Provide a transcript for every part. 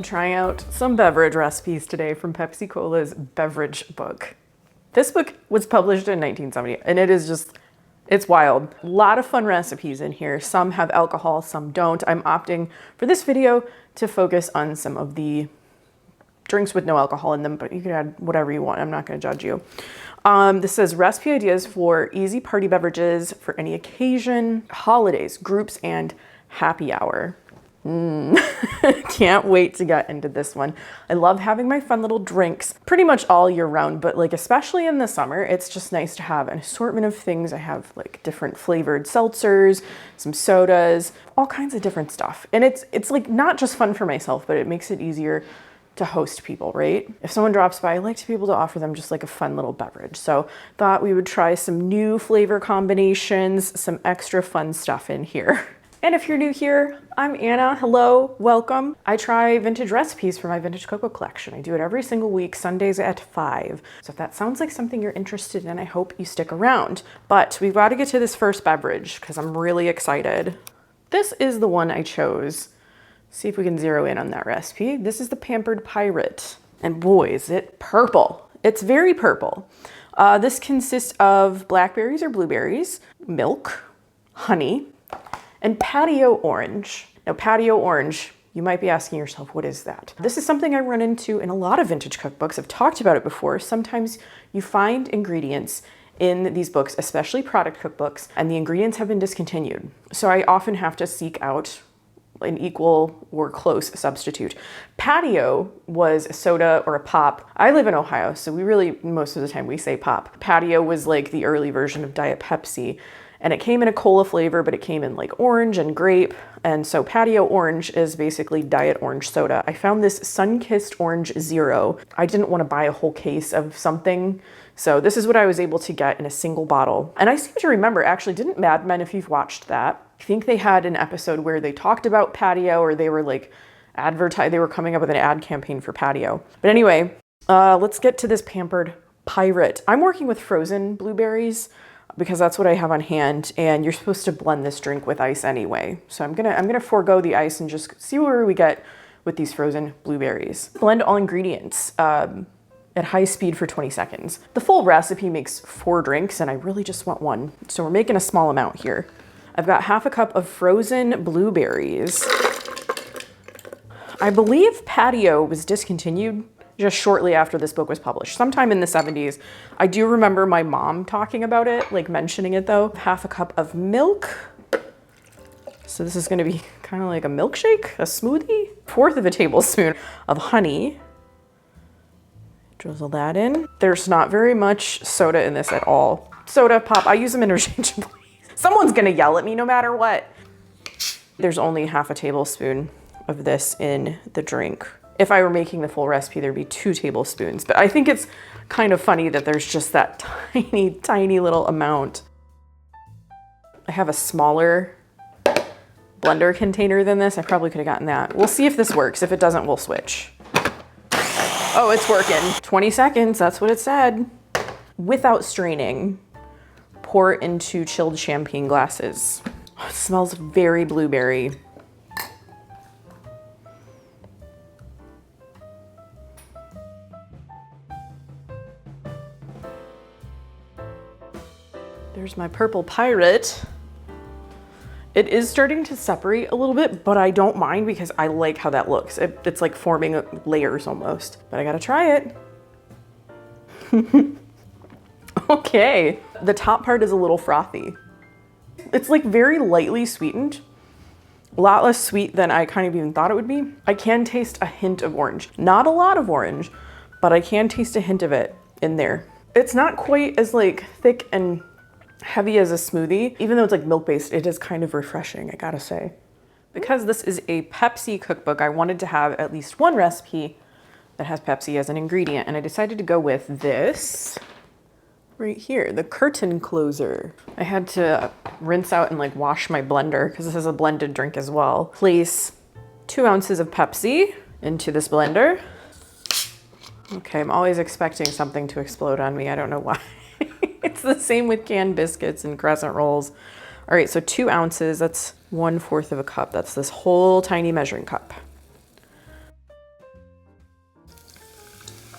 I'm trying out some beverage recipes today from Pepsi Cola's Beverage book. This book was published in 1970 and it is just, it's wild. A lot of fun recipes in here. Some have alcohol, some don't. I'm opting for this video to focus on some of the drinks with no alcohol in them, but you can add whatever you want. I'm not going to judge you. This says recipe ideas for easy party beverages for any occasion, holidays, groups, and happy hour. Can't wait to get into this one. I love having my fun little drinks pretty much all year round, but like especially in the summer, it's just nice to have an assortment of things. I have like different flavored seltzers, some sodas, all kinds of different stuff. And it's like not just fun for myself, but it makes it easier to host people, right? If someone drops by, I like to be able to offer them just like a fun little beverage. So thought we would try some new flavor combinations, some extra fun stuff in here. And if you're new here, I'm Anna. Hello, welcome. I try vintage recipes for my vintage cookbook collection. I do it every single week, Sundays at 5. So if that sounds like something you're interested in, I hope you stick around. But we've got to get to this first beverage because I'm really excited. This is the one I chose. See if we can zero in on that recipe. This is the Pampered Pirate. And boy, is it purple. It's very purple. This consists of blackberries or blueberries, milk, honey, and patio orange. Now, patio orange, you might be asking yourself, what is that? This is something I run into in a lot of vintage cookbooks. I've talked about it before. Sometimes you find ingredients in these books, especially product cookbooks, and the ingredients have been discontinued. So I often have to seek out an equal or close substitute. Patio was a soda or a pop. I live in Ohio, so we really, most of the time we say pop. Patio was like the early version of Diet Pepsi. And it came in a cola flavor, but it came in like orange and grape. And so Patio Orange is basically diet orange soda. I found this Sun-Kissed Orange Zero. I didn't want to buy a whole case of something. So this is what I was able to get in a single bottle. And I seem to remember, actually, didn't Mad Men, if you've watched that, I think they had an episode where they talked about Patio, or they were like they were coming up with an ad campaign for Patio. But anyway, let's get to this Pampered Pirate. I'm working with frozen blueberries, because that's what I have on hand, and you're supposed to blend this drink with ice anyway. So I'm gonna forego the ice and just see where we get with these frozen blueberries. Blend all ingredients at high speed for 20 seconds. The full recipe makes 4 drinks, and I really just want one. So we're making a small amount here. I've got half a cup of frozen blueberries. I believe Patio was discontinued just shortly after this book was published, sometime in the 70s. I do remember my mom talking about it, like mentioning it though. Half a cup of milk. So this is gonna be kind of like a milkshake, a smoothie. 1/4 of a tablespoon of honey. Drizzle that in. There's not very much soda in this at all. Soda, pop, I use them interchangeably. Someone's gonna yell at me no matter what. There's only half a tablespoon of this in the drink. If I were making the full recipe, there'd be 2 tablespoons, but I think it's kind of funny that there's just that tiny, tiny little amount. I have a smaller blender container than this. I probably could have gotten that. We'll see if this works. If it doesn't, we'll switch. Oh, it's working. 20 seconds, that's what it said. Without straining, pour into chilled champagne glasses. Oh, it smells very blueberry. There's my purple pirate. It is starting to separate a little bit, but I don't mind because I like how that looks. It's like forming layers almost, but I gotta try it. Okay, the top part is a little frothy. It's like very lightly sweetened, a lot less sweet than I kind of even thought it would be. I can taste a hint of orange. Not a lot of orange, but I can taste a hint of it in there. It's not quite as like thick and heavy as a smoothie. Even though it's like milk-based, it is kind of refreshing, I gotta say. Because this is a Pepsi cookbook, I wanted to have at least one recipe that has Pepsi as an ingredient, and I decided to go with this right here, the curtain closer. I had to rinse out and like wash my blender because this is a blended drink as well. Place 2 ounces of Pepsi into this blender. Okay, I'm always expecting something to explode on me. I don't know why. It's the same with canned biscuits and crescent rolls. All right, so 2 ounces, that's 1/4 of a cup. That's this whole tiny measuring cup.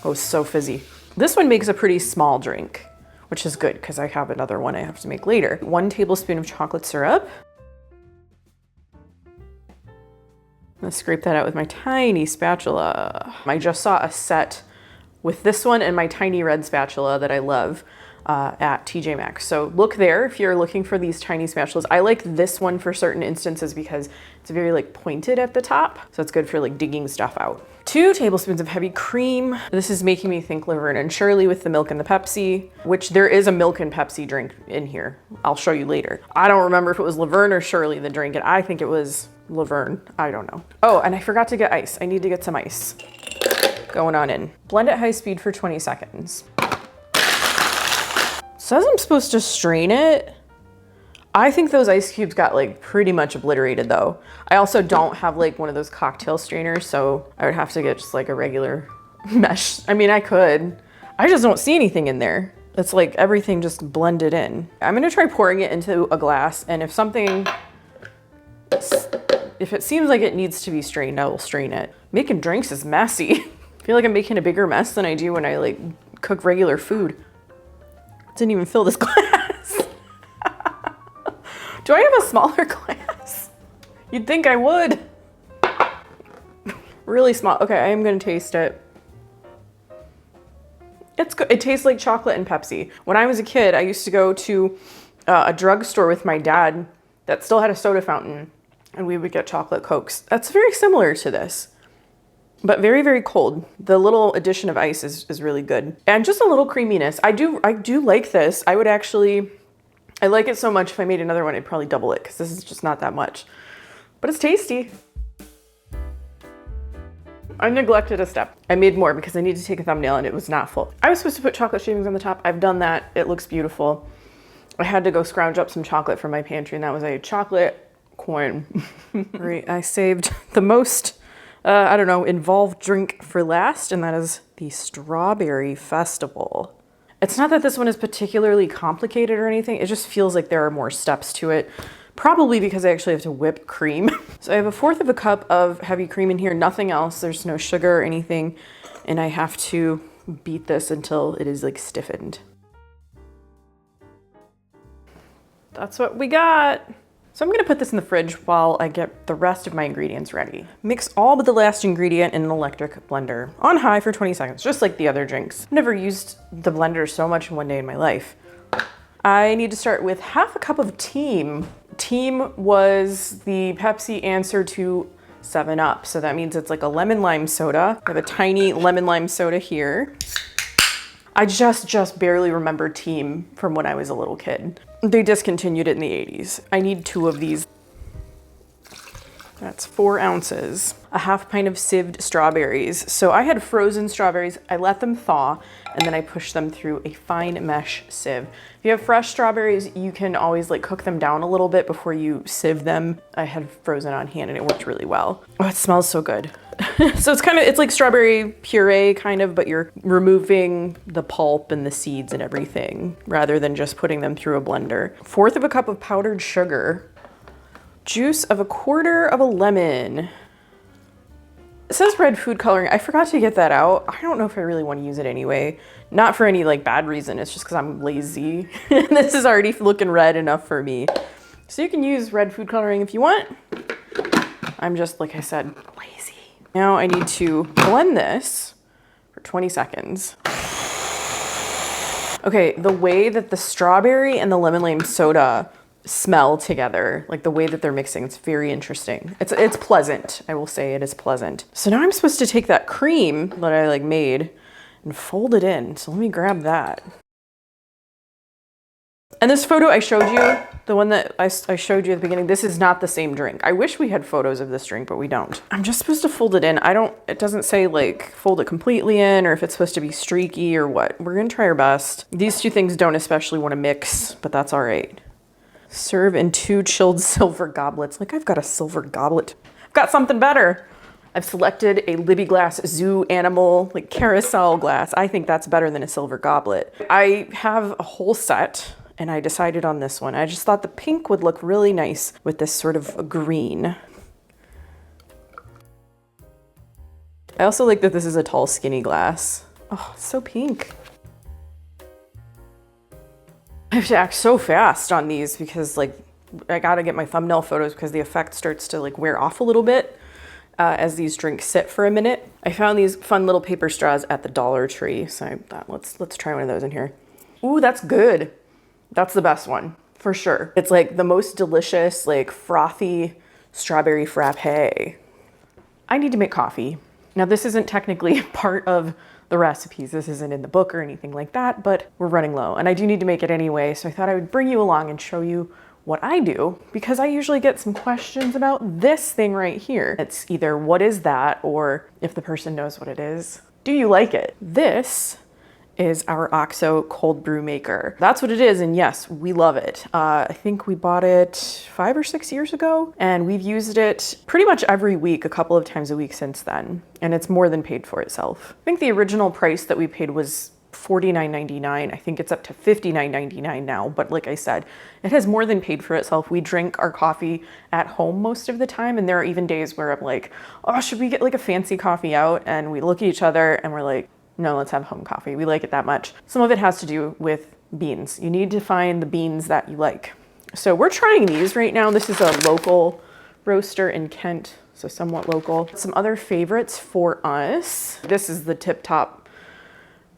Oh, so fizzy. This one makes a pretty small drink, which is good because I have another one I have to make later. 1 tablespoon of chocolate syrup. I'm gonna scrape that out with my tiny spatula. I just saw a set with this one and my tiny red spatula that I love at TJ Maxx. So look there if you're looking for these tiny spatulas. I like this one for certain instances because it's very like pointed at the top. So it's good for like digging stuff out. 2 tablespoons of heavy cream. This is making me think Laverne and Shirley with the milk and the Pepsi, which there is a milk and Pepsi drink in here. I'll show you later. I don't remember if it was Laverne or Shirley the drink, and I think it was Laverne. I don't know. Oh, and I forgot to get ice. I need to get some ice. Going on in. Blend at high speed for 20 seconds. Says I'm supposed to strain it. I think those ice cubes got like pretty much obliterated though. I also don't have like one of those cocktail strainers, so I would have to get just like a regular mesh. I mean, I could. I just don't see anything in there. It's like everything just blended in. I'm gonna try pouring it into a glass, and if it seems like it needs to be strained, I will strain it. Making drinks is messy. I feel like I'm making a bigger mess than I do when I like cook regular food. Didn't even fill this glass. Do I have a smaller glass? You'd think I would. Really small. Okay, I am gonna taste it. It's good. It tastes like chocolate and Pepsi. When I was a kid, I used to go to a drugstore with my dad that still had a soda fountain, and we would get chocolate Cokes. That's very similar to this, but very, very cold. The little addition of ice is really good. And just a little creaminess. I do like this. I like it so much if I made another one, I'd probably double it because this is just not that much, but it's tasty. I neglected a step. I made more because I need to take a thumbnail and it was not full. I was supposed to put chocolate shavings on the top. I've done that. It looks beautiful. I had to go scrounge up some chocolate from my pantry, and that was a chocolate coin. Right, I saved the most I don't know, involved drink for last, and that is the Strawberry Festival. It's not that this one is particularly complicated or anything, it just feels like there are more steps to it, probably because I actually have to whip cream. So I have 1/4 cup of heavy cream in here, nothing else, there's no sugar or anything, and I have to beat this until it is like stiffened. That's what we got. So I'm gonna put this in the fridge while I get the rest of my ingredients ready. Mix all but the last ingredient in an electric blender on high for 20 seconds, just like the other drinks. I've never used the blender so much in one day in my life. I need to start with 1/2 cup of Team. Team was the Pepsi answer to 7-Up. So that means it's like a lemon lime soda. I have a tiny lemon lime soda here. I just barely remember Team from when I was a little kid. They discontinued it in the 80s. I need 2 of these. That's 4 ounces. A 1/2 pint of sieved strawberries. So I had frozen strawberries. I let them thaw, and then I pushed them through a fine mesh sieve. If you have fresh strawberries, you can always like cook them down a little bit before you sieve them. I had frozen on hand and it worked really well. Oh, it smells so good. So it's like strawberry puree kind of, but you're removing the pulp and the seeds and everything rather than just putting them through a blender. 1/4 cup of powdered sugar. Juice of 1/4 of a lemon. It says red food coloring. I forgot to get that out. I don't know if I really want to use it anyway. Not for any like bad reason. It's just because I'm lazy. This is already looking red enough for me. So you can use red food coloring if you want. I'm just, like I said, lazy. Now I need to blend this for 20 seconds. Okay, the way that the strawberry and the lemon lime soda smell together, like the way that they're mixing, it's very interesting. It's pleasant. I will say it is pleasant. So now I'm supposed to take that cream that I like made and fold it in. So let me grab that. And this photo I showed you, the one that I showed you at the beginning, this is not the same drink. I wish we had photos of this drink, but we don't. I'm just supposed to fold it in. It doesn't say like fold it completely in or if it's supposed to be streaky or what. We're gonna try our best. These 2 things don't especially want to mix, but that's all right. Serve in 2 chilled silver goblets. Like I've got a silver goblet. I've got something better. I've selected a Libby Glass zoo animal, like carousel glass. I think that's better than a silver goblet. I have a whole set and I decided on this one. I just thought the pink would look really nice with this sort of green. I also like that this is a tall, skinny glass. Oh, it's so pink. I have to act so fast on these because like I gotta get my thumbnail photos because the effect starts to like wear off a little bit as these drinks sit for a minute. I found these fun little paper straws at the Dollar Tree, so I thought let's try one of those in here. Ooh, that's good. That's the best one for sure. It's like the most delicious, like frothy strawberry frappe. I need to make coffee. Now this isn't technically part of the recipes. This isn't in the book or anything like that, but we're running low and I do need to make it anyway. So I thought I would bring you along and show you what I do because I usually get some questions about this thing right here. It's either what is that or if the person knows what it is, do you like it? This is our OXO cold brew maker. That's what it is, and yes, we love it. I think we bought it 5 or 6 years ago, and we've used it pretty much every week, a couple of times a week since then, and it's more than paid for itself. I think the original price that we paid was $49.99. I think it's up to $59.99 now, but like I said, it has more than paid for itself. We drink our coffee at home most of the time, and there are even days where I'm like, oh, should we get like a fancy coffee out? And we look at each other and we're like, no, let's have home coffee. We like it that much. Some of it has to do with beans. You need to find the beans that you like. So we're trying these right now. This is a local roaster in Kent, so somewhat local. Some other favorites for us. This is the Tip Top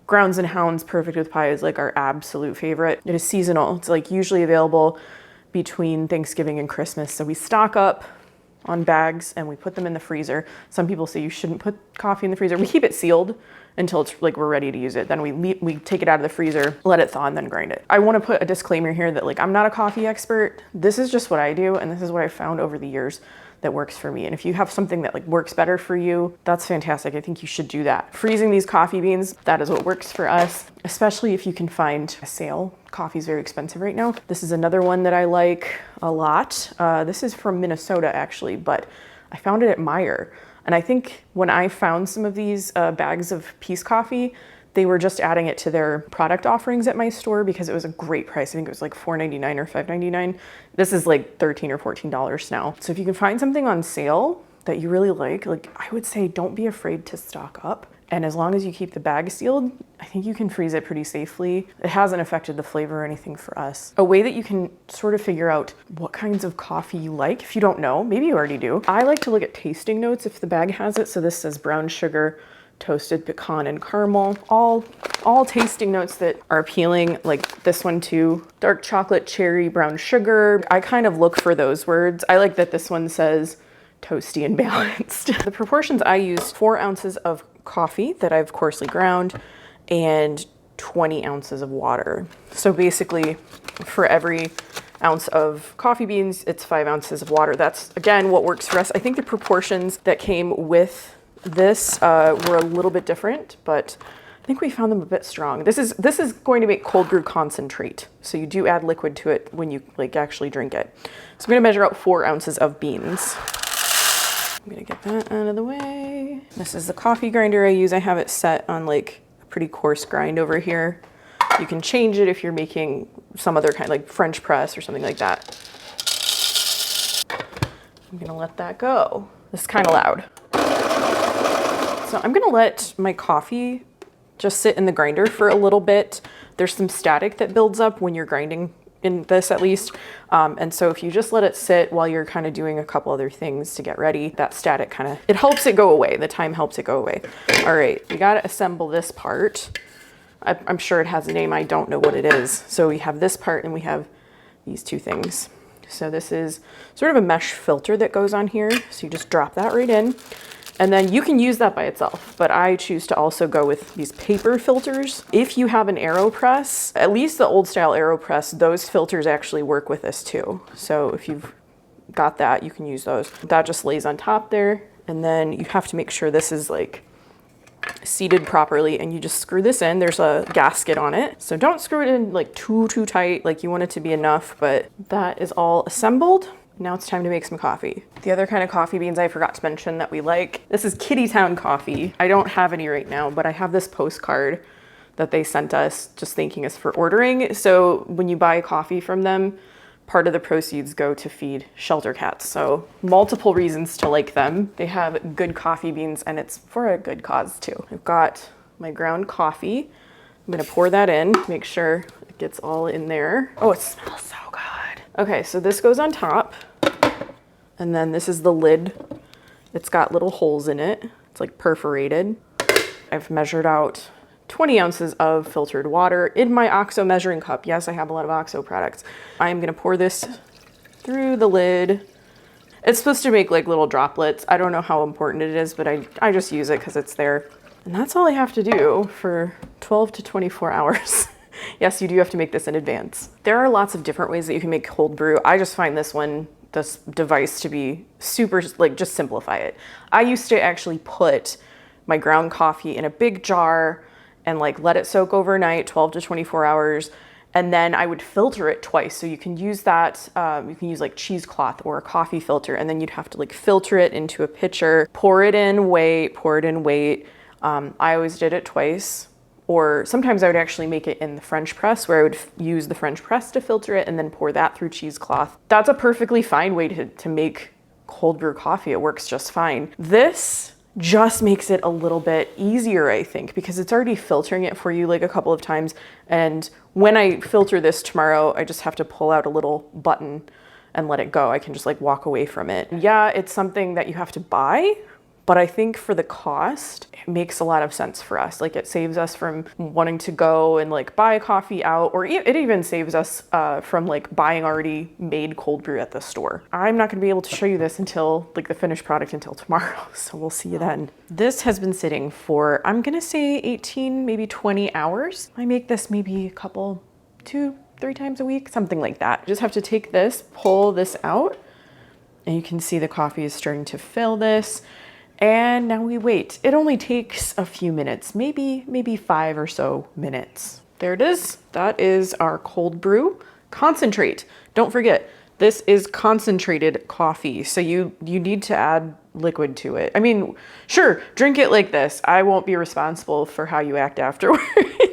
Grounds and Hounds Perfect with Pie is like our absolute favorite. It is seasonal. It's like usually available between Thanksgiving and Christmas. So we stock up on bags and we put them in the freezer. Some people say you shouldn't put coffee in the freezer. We keep it sealed until it's like we're ready to use it. Then we take it out of the freezer, let it thaw, and then grind it. I want to put a disclaimer here that like I'm not a coffee expert. This is just what I do, and this is what I found over the years that works for me. And if you have something that like works better for you, that's fantastic. I think you should do that. Freezing these coffee beans, that is what works for us, especially if you can find a sale. Coffee is very expensive right now. This is another one that I like a lot. This is from Minnesota actually, but I found it at Meijer. And I think when I found some of these bags of Peace Coffee, they were just adding it to their product offerings at my store because it was a great price. I think it was like $4.99 or $5.99. This is like $13 or $14 now. So if you can find something on sale that you really like I would say don't be afraid to stock up. And as long as you keep the bag sealed, I think you can freeze it pretty safely. It hasn't affected the flavor or anything for us. A way that you can sort of figure out what kinds of coffee you like, if you don't know, maybe you already do. I like to look at tasting notes if the bag has it. So this says brown sugar, toasted pecan and caramel, all tasting notes that are appealing, like this one too. Dark chocolate, cherry, brown sugar. I kind of look for those words. I like that this one says toasty and balanced. The proportions I use, 4 ounces of coffee that I've coarsely ground and 20 ounces of water. So basically for every ounce of coffee beans, it's 5 ounces of water. That's again what works for us. I think the proportions that came with this were a little bit different, but I think we found them a bit strong. This is going to make cold brew concentrate. So you do add liquid to it when you like actually drink it. So I'm gonna measure out 4 ounces of beans. I'm gonna get that out of the way. This is the coffee grinder I use. I have it set on like a pretty coarse grind over here. You can change it if you're making some other kind, like French press or something like that. I'm gonna let that go. This is kind of loud. So I'm gonna let my coffee just sit in the grinder for a little bit. There's some static that builds up when you're grinding in this at least. And so if you just let it sit while you're kind of doing a couple other things to get ready, that static kind of, it helps it go away. The time helps it go away. All right, we got to assemble this part. I'm sure it has a name. I don't know what it is. So we have this part and we have these two things. So this is sort of a mesh filter that goes on here. So you just drop that right in. And then you can use that by itself, but I choose to also go with these paper filters. If you have an AeroPress, at least the old style AeroPress, those filters actually work with this too. So if you've got that, you can use those. That just lays on top there. And then you have to make sure this is like seated properly and you just screw this in. There's a gasket on it. So don't screw it in like too tight, like you want it to be enough, but that is all assembled. Now it's time to make some coffee. The other kind of coffee beans I forgot to mention that we like, this is Kittytown coffee. I don't have any right now, but I have this postcard that they sent us just thanking us for ordering. So when you buy coffee from them, part of the proceeds go to feed shelter cats. So multiple reasons to like them. They have good coffee beans and it's for a good cause too. I've got my ground coffee. I'm gonna pour that in, make sure it gets all in there. Oh, it smells so good. Okay, so this goes on top. And then this is the lid. It's got little holes in it. It's like perforated. I've measured out 20 ounces of filtered water in my OXO measuring cup. Yes, I have a lot of OXO products. I'm gonna pour this through the lid. It's supposed to make like little droplets. I don't know how important it is, but I just use it because it's there. And that's all I have to do for 12 to 24 hours. Yes, you do have to make this in advance. There are lots of different ways that you can make cold brew. I just find this device to be super, like, just simplify it. I used to actually put my ground coffee in a big jar and like let it soak overnight, 12 to 24 hours. And then I would filter it twice. So you can use that, you can use like cheesecloth or a coffee filter, and then you'd have to like filter it into a pitcher, pour it in, wait, pour it in, wait. I always did it twice. Or sometimes I would actually make it in the French press, where I would use the French press to filter it and then pour that through cheesecloth. That's a perfectly fine way to make cold brew coffee. It works just fine. This just makes it a little bit easier, I think, because it's already filtering it for you like a couple of times. And when I filter this tomorrow, I just have to pull out a little button and let it go. I can just like walk away from it. Yeah, it's something that you have to buy, but I think for the cost, it makes a lot of sense for us. Like, it saves us from wanting to go and like buy coffee out, or it even saves us from like buying already made cold brew at the store. I'm not gonna be able to show you this until like the finished product until tomorrow. So we'll see you then. This has been sitting for, I'm gonna say 18, maybe 20 hours. I make this maybe a couple, 2-3 times a week, something like that. Just have to take this, pull this out, and you can see the coffee is starting to fill this. And now we wait. It only takes a few minutes, maybe 5 or so minutes. There it is. That is our cold brew concentrate. Don't forget, this is concentrated coffee, so you need to add liquid to it. I mean, sure, drink it like this. I won't be responsible for how you act afterward.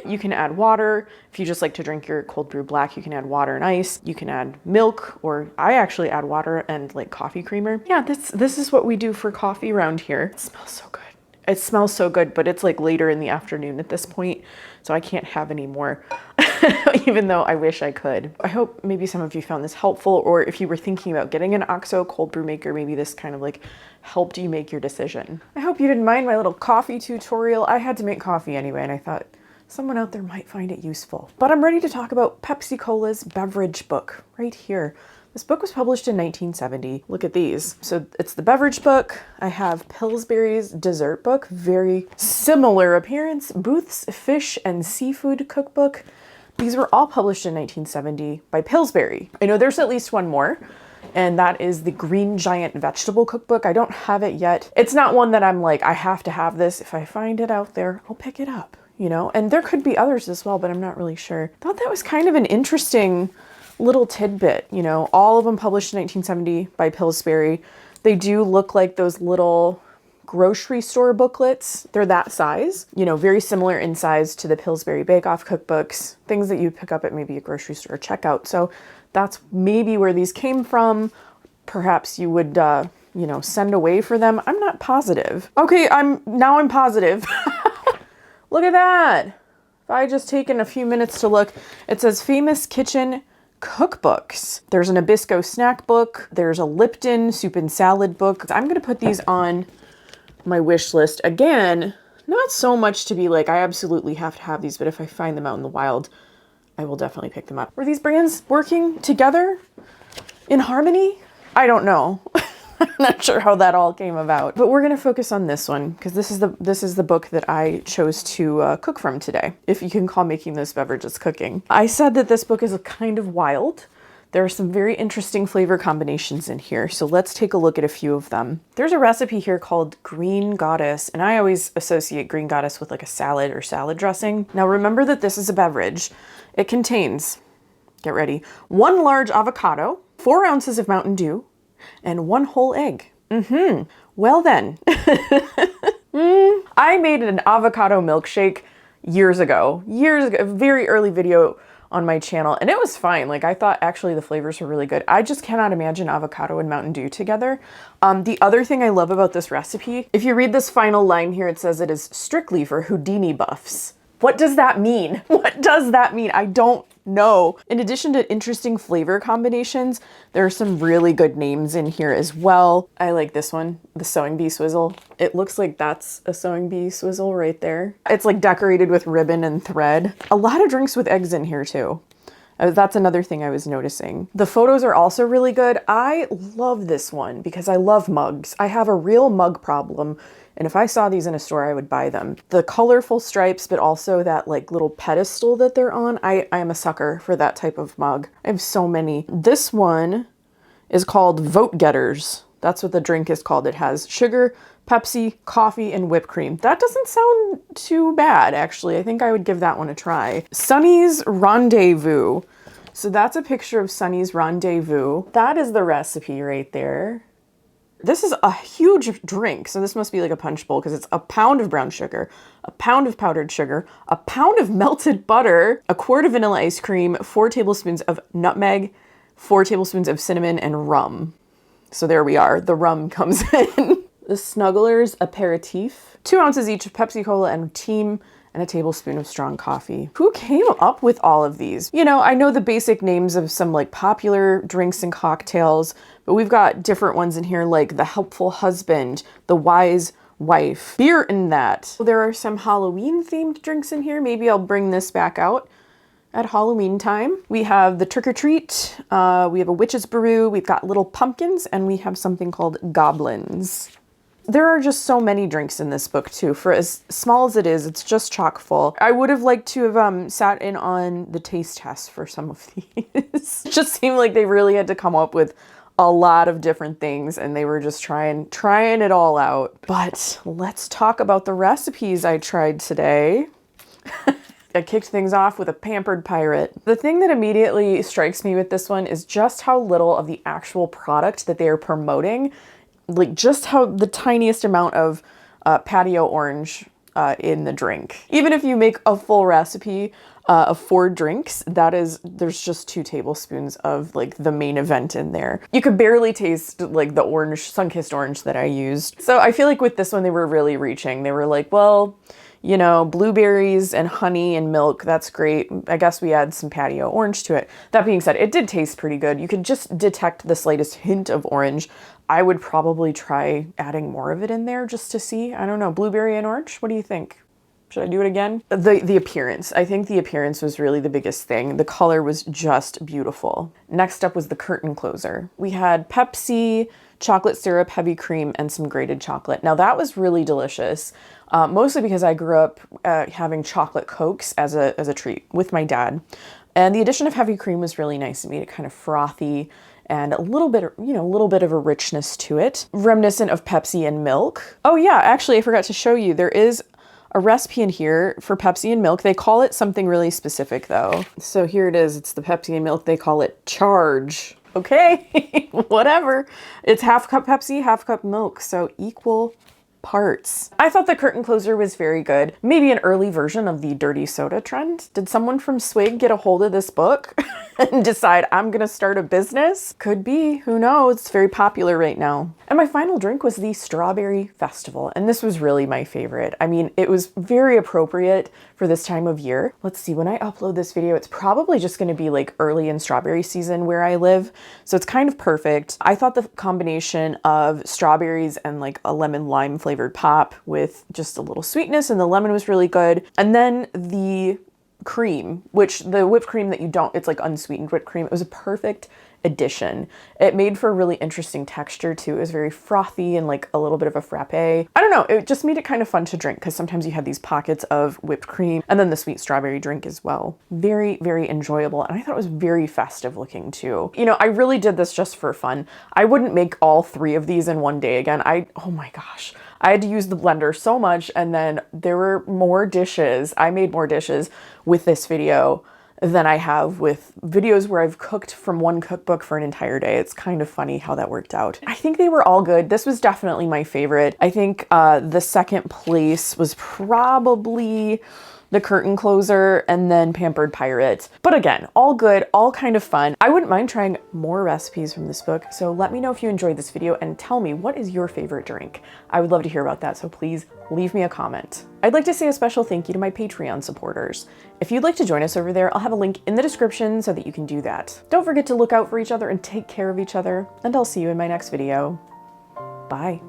You can add water. If you just like to drink your cold brew black, you can add water and ice. You can add milk, or I actually add water and like coffee creamer. Yeah, this is what we do for coffee around here. It smells so good. It smells so good, but it's like later in the afternoon at this point, so I can't have any more, even though I wish I could. I hope maybe some of you found this helpful, or if you were thinking about getting an OXO cold brew maker, maybe this kind of like helped you make your decision. I hope you didn't mind my little coffee tutorial. I had to make coffee anyway, and I thought someone out there might find it useful. But I'm ready to talk about Pepsi Cola's Beverage book right here. This book was published in 1970. Look at these. So it's the Beverage book. I have Pillsbury's dessert book, very similar appearance. Booth's fish and seafood cookbook. These were all published in 1970 by Pillsbury. I know there's at least one more, and that is the Green Giant vegetable cookbook. I don't have it yet. It's not one that I'm like, I have to have this. If I find it out there, I'll pick it up, you know? And there could be others as well, but I'm not really sure. Thought that was kind of an interesting little tidbit, you know, all of them published in 1970 by Pillsbury. They do look like those little grocery store booklets. They're that size, you know, very similar in size to the Pillsbury Bake Off cookbooks, things that you pick up at maybe a grocery store checkout. So that's maybe where these came from. Perhaps you would, you know, send away for them. I'm not positive. Okay, I'm positive. Look at that. If I just taken a few minutes to look, it says Famous Kitchen Cookbooks. There's an Nabisco snack book. There's a Lipton soup and salad book. I'm going to put these on my wish list. Again, not so much to be like, I absolutely have to have these, but if I find them out in the wild, I will definitely pick them up. Were these brands working together in harmony? I don't know. I'm not sure how that all came about, but we're going to focus on this one because this is the book that I chose to cook from today, if you can call making this beverages cooking. I said that this book is kind of wild. There are some very interesting flavor combinations in here, so let's take a look at a few of them. There's a recipe here called Green Goddess, and I always associate Green Goddess with like a salad or salad dressing. Now remember that this is a beverage. It contains, get ready, 1 large avocado, 4 ounces of Mountain Dew, and 1 whole egg. Well then, I made an avocado milkshake years ago, a very early video on my channel, and it was fine. Like, I thought actually the flavors were really good. I just cannot imagine avocado and Mountain Dew together. The other thing I love about this recipe, if you read this final line here, it says it is strictly for Houdini buffs. What does that mean? What does that mean? I don't know. In addition to interesting flavor combinations, there are some really good names in here as well. I like this one, the sewing bee swizzle. It looks like that's a sewing bee swizzle right there. It's like decorated with ribbon and thread. A lot of drinks with eggs in here too. That's another thing I was noticing. The photos are also really good. I love this one because I love mugs. I have a real mug problem, and if I saw these in a store, I would buy them. The colorful stripes, but also that like little pedestal that they're on. I am a sucker for that type of mug. I have so many. This one is called Vote Getters. That's what the drink is called. It has sugar, Pepsi, coffee, and whipped cream. That doesn't sound too bad, actually. I think I would give that one a try. Sunny's Rendezvous. So that's a picture of Sunny's Rendezvous. That is the recipe right there. This is a huge drink. So this must be like a punch bowl because it's a pound of brown sugar, a pound of powdered sugar, a pound of melted butter, a quart of vanilla ice cream, 4 tablespoons of nutmeg, 4 tablespoons of cinnamon, and rum. So there we are. The rum comes in. The Snuggler's Aperitif. 2 ounces each of Pepsi Cola and Team, and a tablespoon of strong coffee. Who came up with all of these? You know, I know the basic names of some like popular drinks and cocktails, but we've got different ones in here like the Helpful Husband, the Wise Wife, Beer in That. There are some Halloween themed drinks in here. Maybe I'll bring this back out at Halloween time. We have the Trick or Treat, we have a Witch's Brew, we've got Little Pumpkins, and we have something called Goblins. There are just so many drinks in this book too. For as small as it is, it's just chock full. I would have liked to have sat in on the taste test for some of these. It just seemed like they really had to come up with a lot of different things and they were just trying it all out. But let's talk about the recipes I tried today. I kicked things off with a Pampered Pirate. The thing that immediately strikes me with this one is just how little of the actual product that they are promoting, like just how the tiniest amount of patio orange in the drink. Even if you make a full recipe of 4 drinks, there's just 2 tablespoons of like the main event in there. You could barely taste like the orange, sun-kissed orange that I used. So I feel like with this one, they were really reaching. They were like, well, you know, blueberries and honey and milk, that's great. I guess we add some patio orange to it. That being said, it did taste pretty good. You could just detect the slightest hint of orange. I would probably try adding more of it in there just to see. I don't know, blueberry and orange? What do you think? Should I do it again? The appearance. I think the appearance was really the biggest thing. The color was just beautiful. Next up was the curtain closer. We had Pepsi, chocolate syrup, heavy cream, and some grated chocolate. Now that was really delicious, mostly because I grew up having chocolate Cokes as a treat with my dad. And the addition of heavy cream was really nice. It made it kind of frothy and a little bit of a richness to it, reminiscent of Pepsi and milk. Oh yeah, actually I forgot to show you, there is a recipe in here for Pepsi and milk. They call it something really specific though. So here it is, it's the Pepsi and milk. They call it Charge. Okay, whatever. It's half cup Pepsi, half cup milk, so equal parts. I thought the curtain closer was very good. Maybe an early version of the dirty soda trend. Did someone from Swig get a hold of this book and decide I'm gonna start a business? Could be, who knows? It's very popular right now. And my final drink was the Strawberry Festival, and this was really my favorite. I mean, it was very appropriate for this time of year. Let's see, when I upload this video, it's probably just gonna be like early in strawberry season where I live, so it's kind of perfect. I thought the combination of strawberries and like a lemon lime flavored pop with just a little sweetness, and the lemon was really good. And then the cream, which the whipped cream that you don't, it's like unsweetened whipped cream. It was a perfect addition. It made for a really interesting texture too. It was very frothy and like a little bit of a frappe. I don't know, it just made it kind of fun to drink because sometimes you had these pockets of whipped cream and then the sweet strawberry drink as well. Very, very enjoyable. And I thought it was very festive looking too. You know, I really did this just for fun. I wouldn't make all 3 of these in one day again. Oh my gosh. I had to use the blender so much, and then there were more dishes. I made more dishes with this video than I have with videos where I've cooked from one cookbook for an entire day. It's kind of funny how that worked out. I think they were all good. This was definitely my favorite. I think the second place was probably the curtain closer, and then Pampered Pirate. But again, all good, all kind of fun. I wouldn't mind trying more recipes from this book, so let me know if you enjoyed this video and tell me, what is your favorite drink? I would love to hear about that, so please leave me a comment. I'd like to say a special thank you to my Patreon supporters. If you'd like to join us over there, I'll have a link in the description so that you can do that. Don't forget to look out for each other and take care of each other, and I'll see you in my next video. Bye.